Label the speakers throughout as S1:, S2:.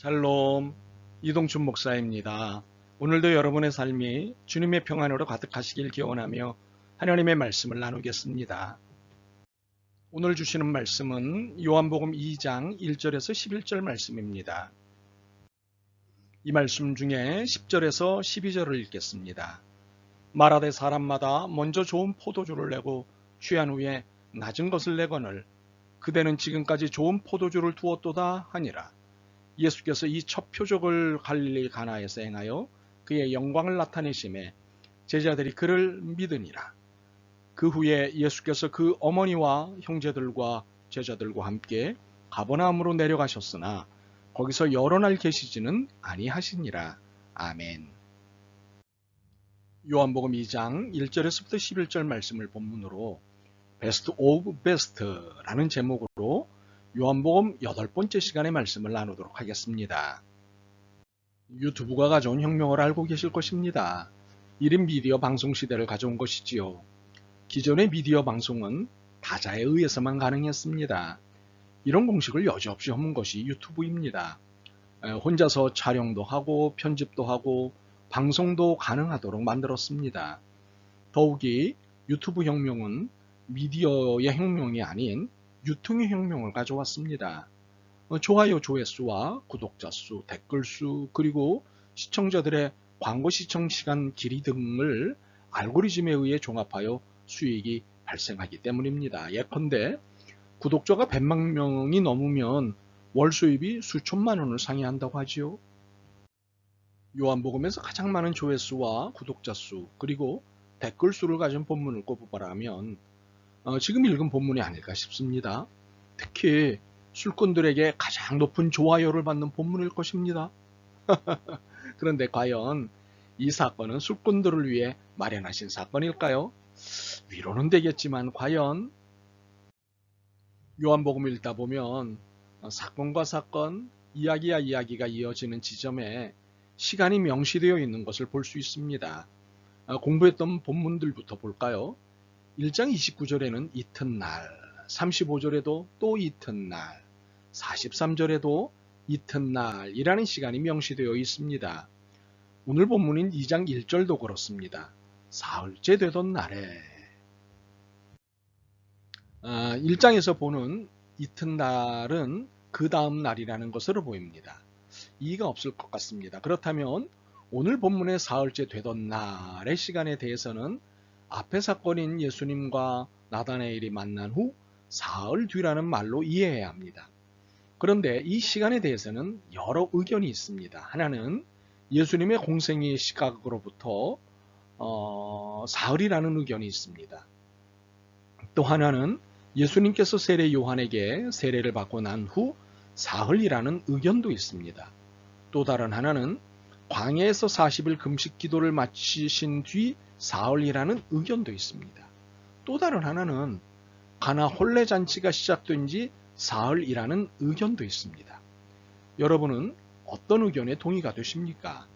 S1: 샬롬, 이동춘 목사입니다. 오늘도 여러분의 삶이 주님의 평안으로 가득하시길 기원하며 하나님의 말씀을 나누겠습니다. 오늘 주시는 말씀은 요한복음 2장 1절에서 11절 말씀입니다. 이 말씀 중에 10절에서 12절을 읽겠습니다. 말하되 사람마다 먼저 좋은 포도주를 내고 취한 후에 낮은 것을 내거늘 그대는 지금까지 좋은 포도주를 두었도다 하니라. 예수께서 이 첫 표적을 갈릴리 가나에서 행하여 그의 영광을 나타내심에 제자들이 그를 믿으니라. 그 후에 예수께서 그 어머니와 형제들과 제자들과 함께 가버나움으로 내려가셨으나 거기서 여러 날 계시지는 아니하시니라. 아멘. 요한복음 2장 1절에서부터 11절 말씀을 본문으로 베스트 오브 베스트라는 제목으로 요한복음 8번째 시간의 말씀을 나누도록 하겠습니다. 유튜브가 가져온 혁명을 알고 계실 것입니다. 1인 미디어 방송 시대를 가져온 것이지요. 기존의 미디어 방송은 다자에 의해서만 가능했습니다. 이런 공식을 여지없이 허문 것이 유튜브입니다. 혼자서 촬영도 하고 편집도 하고 방송도 가능하도록 만들었습니다. 더욱이 유튜브 혁명은 미디어의 혁명이 아닌 유통의 혁명을 가져왔습니다. 좋아요 조회수와 구독자 수, 댓글 수, 그리고 시청자들의 광고 시청 시간 길이 등을 알고리즘에 의해 종합하여 수익이 발생하기 때문입니다. 예컨대 구독자가 100만 명이 넘으면 월 수입이 수천만 원을 상회한다고 하지요. 요한복음에서 가장 많은 조회수와 구독자 수, 그리고 댓글 수를 가진 본문을 꼽아보라면 지금 읽은 본문이 아닐까 싶습니다. 특히 술꾼들에게 가장 높은 좋아요를 받는 본문일 것입니다. 그런데 과연 이 사건은 술꾼들을 위해 마련하신 사건일까요? 위로는 되겠지만 과연 요한복음을 읽다 보면 사건과 사건, 이야기와 이야기가 이어지는 지점에 시간이 명시되어 있는 것을 볼 수 있습니다. 공부했던 본문들부터 볼까요? 1장 29절에는 이튿날, 35절에도 또 이튿날, 43절에도 이튿날이라는 시간이 명시되어 있습니다. 오늘 본문인 2장 1절도 그렇습니다. 사흘째 되던 날에 1장에서 보는 이튿날은 그 다음 날이라는 것으로 보입니다. 이의가 없을 것 같습니다. 그렇다면 오늘 본문의 사흘째 되던 날의 시간에 대해서는 앞의 사건인 예수님과 나다나엘이 만난 후 사흘 뒤라는 말로 이해해야 합니다. 그런데 이 시간에 대해서는 여러 의견이 있습니다. 하나는 예수님의 공생의 시각으로부터 사흘이라는 의견이 있습니다. 또 하나는 예수님께서 세례 요한에게 세례를 받고 난 후 사흘이라는 의견도 있습니다. 또 다른 하나는 광야에서 40일 금식 기도를 마치신 뒤 사흘이라는 의견도 있습니다. 또 다른 하나는 가나 혼례 잔치가 시작된 지 사흘이라는 의견도 있습니다. 여러분은 어떤 의견에 동의가 되십니까?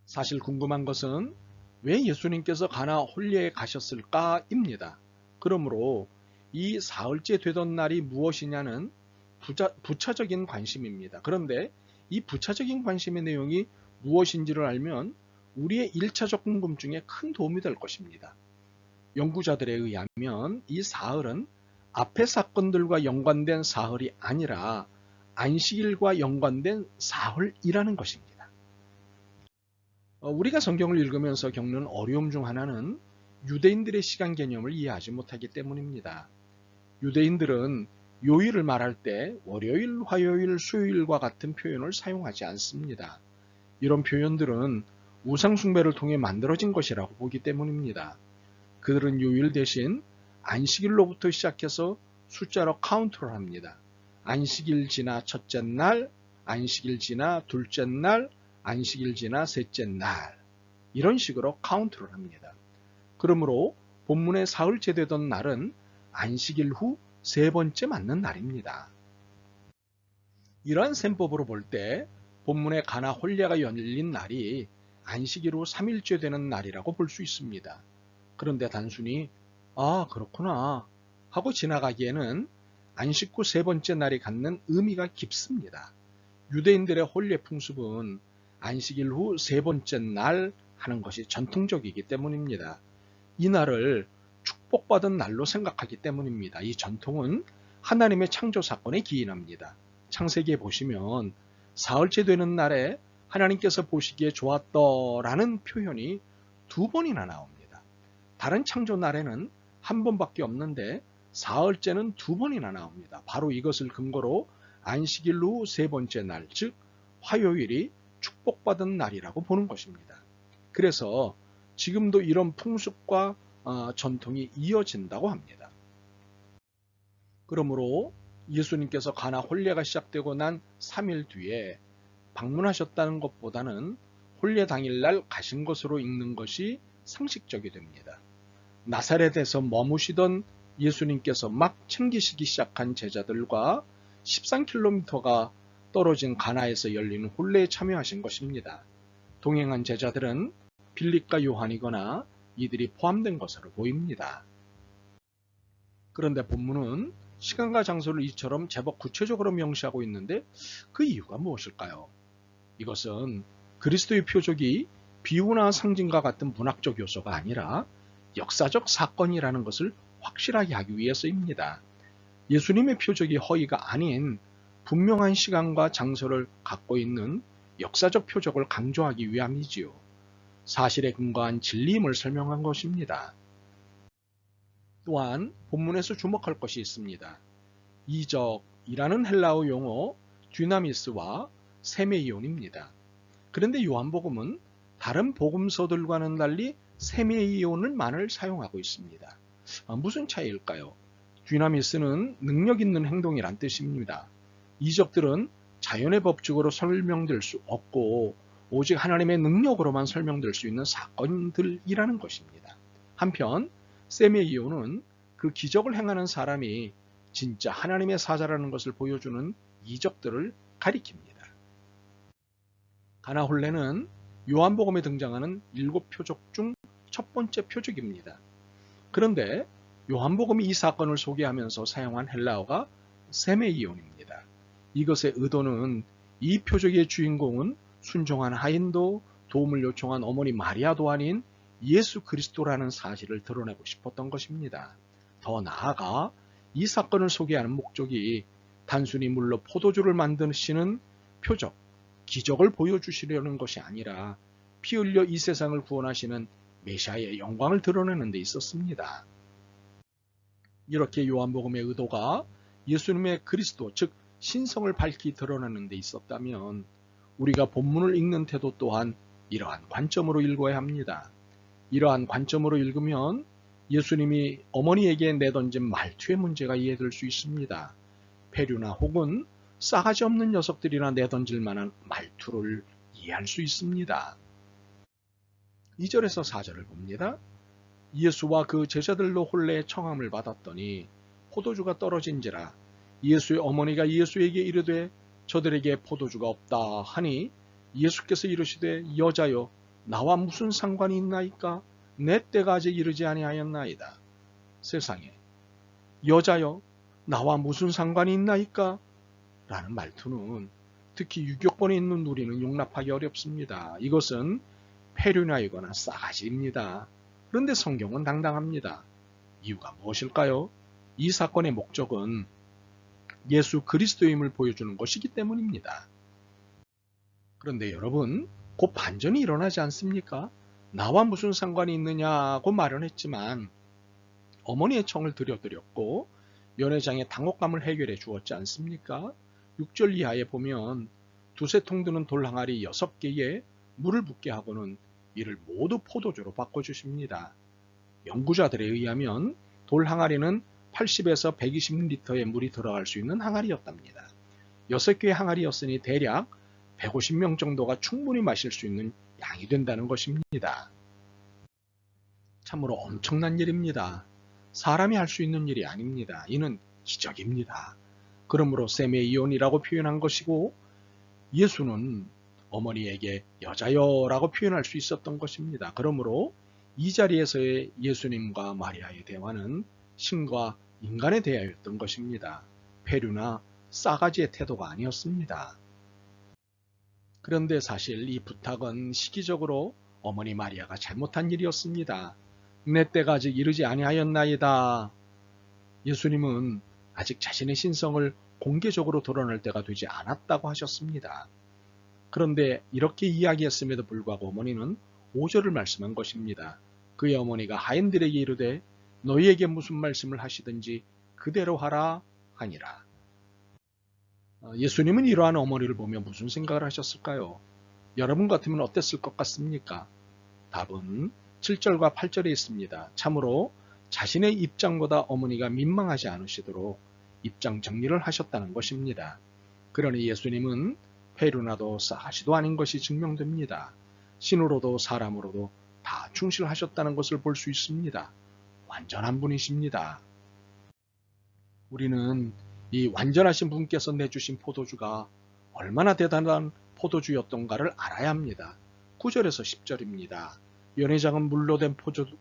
S1: 사실 궁금한 것은 왜 예수님께서 가나 혼례에 가셨을까입니다. 그러므로 이 사흘째 되던 날이 무엇이냐는 부차적인 관심입니다. 그런데 이 부차적인 관심의 내용이 무엇인지를 알면 우리의 1차적 궁금증에 큰 도움이 될 것입니다. 연구자들에 의하면 이 사흘은 앞의 사건들과 연관된 사흘이 아니라 안식일과 연관된 사흘이라는 것입니다. 우리가 성경을 읽으면서 겪는 어려움 중 하나는 유대인들의 시간 개념을 이해하지 못하기 때문입니다. 유대인들은 요일을 말할 때 월요일, 화요일, 수요일과 같은 표현을 사용하지 않습니다. 이런 표현들은 우상숭배를 통해 만들어진 것이라고 보기 때문입니다. 그들은 요일 대신 안식일로부터 시작해서 숫자로 카운트를 합니다. 안식일 지나 첫째 날, 안식일 지나 둘째 날, 안식일 지나 셋째 날, 이런 식으로 카운트를 합니다. 그러므로 본문의 사흘째 되던 날은 안식일 후 세 번째 맞는 날입니다. 이러한 셈법으로 볼 때 본문의 가나 혼례가 열린 날이 안식일 후 3일째 되는 날이라고 볼 수 있습니다. 그런데 단순히 그렇구나 하고 지나가기에는 안식 후 세 번째 날이 갖는 의미가 깊습니다. 유대인들의 혼례 풍습은 안식일 후 세 번째 날 하는 것이 전통적이기 때문입니다. 이 날을 축복받은 날로 생각하기 때문입니다. 이 전통은 하나님의 창조 사건에 기인합니다. 창세기에 보시면 사흘째 되는 날에 하나님께서 보시기에 좋았더라는 표현이 두 번이나 나옵니다. 다른 창조 날에는 한 번밖에 없는데 사흘째는 두 번이나 나옵니다. 바로 이것을 근거로 안식일 후 세 번째 날, 즉 화요일이 축복받은 날이라고 보는 것입니다. 그래서 지금도 이런 풍습과 전통이 이어진다고 합니다. 그러므로 예수님께서 가나 혼례가 시작되고 난 3일 뒤에 방문하셨다는 것보다는 혼례 당일날 가신 것으로 읽는 것이 상식적이 됩니다. 나사렛에서 머무시던 예수님께서 막 챙기시기 시작한 제자들과 13km가 떨어진 가나에서 열리는 혼례에 참여하신 것입니다. 동행한 제자들은 빌립과 요한이거나 이들이 포함된 것으로 보입니다. 그런데 본문은 시간과 장소를 이처럼 제법 구체적으로 명시하고 있는데 그 이유가 무엇일까요? 이것은 그리스도의 표적이 비유나 상징과 같은 문학적 요소가 아니라 역사적 사건이라는 것을 확실하게 하기 위해서입니다. 예수님의 표적이 허위가 아닌 분명한 시간과 장소를 갖고 있는 역사적 표적을 강조하기 위함이지요. 사실에 근거한 진리임을 설명한 것입니다. 또한 본문에서 주목할 것이 있습니다. 이적이라는 헬라어 용어 듀나미스와 세메이온입니다. 그런데 요한복음은 다른 복음서들과는 달리 세메이온을 사용하고 있습니다. 무슨 차이일까요? 듀나미스는 능력 있는 행동이란 뜻입니다. 이적들은 자연의 법칙으로 설명될 수 없고 오직 하나님의 능력으로만 설명될 수 있는 사건들이라는 것입니다. 한편 세메이온은 그 기적을 행하는 사람이 진짜 하나님의 사자라는 것을 보여주는 이적들을 가리킵니다. 가나 혼례는 요한복음에 등장하는 7표적 중 첫 번째 표적입니다. 그런데 요한복음이 이 사건을 소개하면서 사용한 헬라어가 세메이온입니다. 이것의 의도는 이 표적의 주인공은 순종한 하인도 도움을 요청한 어머니 마리아도 아닌 예수 그리스도라는 사실을 드러내고 싶었던 것입니다. 더 나아가 이 사건을 소개하는 목적이 단순히 물로 포도주를 만드시는 표적, 기적을 보여주시려는 것이 아니라 피 흘려 이 세상을 구원하시는 메시아의 영광을 드러내는 데 있었습니다. 이렇게 요한복음의 의도가 예수님의 그리스도, 즉 신성을 밝히 드러내는 데 있었다면 우리가 본문을 읽는 태도 또한 이러한 관점으로 읽어야 합니다. 이러한 관점으로 읽으면 예수님이 어머니에게 내던진 말투의 문제가 이해될 수 있습니다. 페류나 혹은 싸가지 없는 녀석들이나 내던질 만한 말투를 이해할 수 있습니다. 2절에서 4절을 봅니다. 예수와 그 제자들로 혼례의 청함을 받았더니 포도주가 떨어진지라 예수의 어머니가 예수에게 이르되 저들에게 포도주가 없다 하니 예수께서 이르시되 여자여 나와 무슨 상관이 있나이까 내 때가 아직 이르지 아니하였나이다. 세상에 여자여 나와 무슨 상관이 있나이까 라는 말투는 특히 유교권에 있는 우리는 용납하기 어렵습니다. 이것은 폐륜화이거나 싸가지입니다. 그런데 성경은 당당합니다. 이유가 무엇일까요? 이 사건의 목적은 예수 그리스도임을 보여주는 것이기 때문입니다. 그런데 여러분, 곧 반전이 일어나지 않습니까? 나와 무슨 상관이 있느냐고 말은 했지만 어머니의 청을 들여드렸고 연회장의 당혹감을 해결해 주었지 않습니까? 6절 이하에 보면 두세 통 드는 돌 항아리 6개에 물을 붓게 하고는 이를 모두 포도주로 바꿔주십니다. 연구자들에 의하면 돌 항아리는 80에서 120리터의 물이 들어갈 수 있는 항아리였답니다. 6개의 항아리였으니 대략 150명 정도가 충분히 마실 수 있는 양이 된다는 것입니다. 참으로 엄청난 일입니다. 사람이 할 수 있는 일이 아닙니다. 이는 기적입니다. 그러므로 세메이온이라고 표현한 것이고 예수는 어머니에게 여자여라고 표현할 수 있었던 것입니다. 그러므로 이 자리에서의 예수님과 마리아의 대화는 신과 인간의 대화였던 것입니다. 폐류나 싸가지의 태도가 아니었습니다. 그런데 사실 이 부탁은 시기적으로 어머니 마리아가 잘못한 일이었습니다. 내 때가 아직 이르지 아니하였나이다. 예수님은 아직 자신의 신성을 공개적으로 드러낼 때가 되지 않았다고 하셨습니다. 그런데 이렇게 이야기했음에도 불구하고 어머니는 5절을 말씀한 것입니다. 그의 어머니가 하인들에게 이르되 너희에게 무슨 말씀을 하시든지 그대로 하라 하니라. 예수님은 이러한 어머니를 보며 무슨 생각을 하셨을까요? 여러분 같으면 어땠을 것 같습니까? 답은 7절과 8절에 있습니다. 참으로 자신의 입장보다 어머니가 민망하지 않으시도록 입장 정리를 하셨다는 것입니다. 그러니 예수님은 페루나도 싸가지도 아닌 것이 증명됩니다. 신으로도 사람으로도 다 충실하셨다는 것을 볼 수 있습니다. 완전한 분이십니다. 우리는 이 완전하신 분께서 내주신 포도주가 얼마나 대단한 포도주였던가를 알아야 합니다. 9절에서 10절입니다. 연회장은 물로 된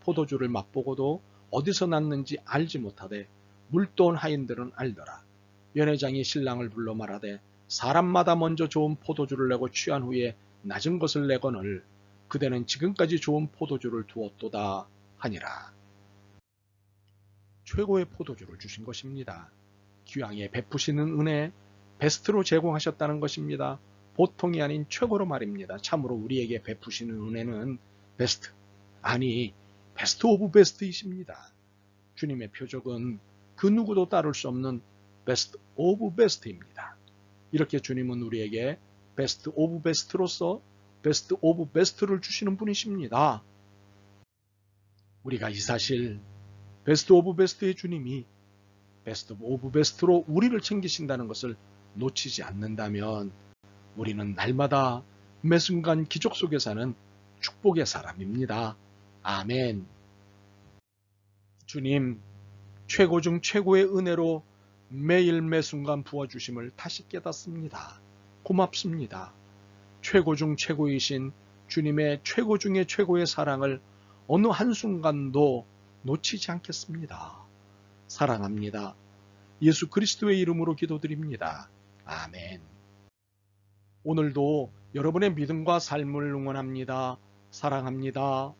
S1: 포도주를 맛보고도 어디서 났는지 알지 못하되 물도온 하인들은 알더라. 연회장이 신랑을 불러 말하되 사람마다 먼저 좋은 포도주를 내고 취한 후에 낮은 것을 내거늘 그대는 지금까지 좋은 포도주를 두었도다 하니라. 최고의 포도주를 주신 것입니다. 귀양에 베푸시는 은혜, 베스트로 제공하셨다는 것입니다. 보통이 아닌 최고로 말입니다. 참으로 우리에게 베푸시는 은혜는 베스트, 아니 베스트 오브 베스트이십니다. 주님의 표적은 그 누구도 따를 수 없는 베스트 오브 베스트입니다. 이렇게 주님은 우리에게 베스트 오브 베스트로서 베스트 오브 베스트를 주시는 분이십니다. 우리가 이 사실 베스트 오브 베스트의 주님이 베스트 오브 베스트로 우리를 챙기신다는 것을 놓치지 않는다면 우리는 날마다 매 순간 기적 속에 사는 축복의 사람입니다. 아멘. 주님, 최고 중 최고의 은혜로 매일 매 순간 부어주심을 다시 깨닫습니다. 고맙습니다. 최고 중 최고이신 주님의 최고 중의 최고의 사랑을 어느 한순간도 놓치지 않겠습니다. 사랑합니다. 예수 그리스도의 이름으로 기도드립니다. 아멘. 오늘도 여러분의 믿음과 삶을 응원합니다. 사랑합니다.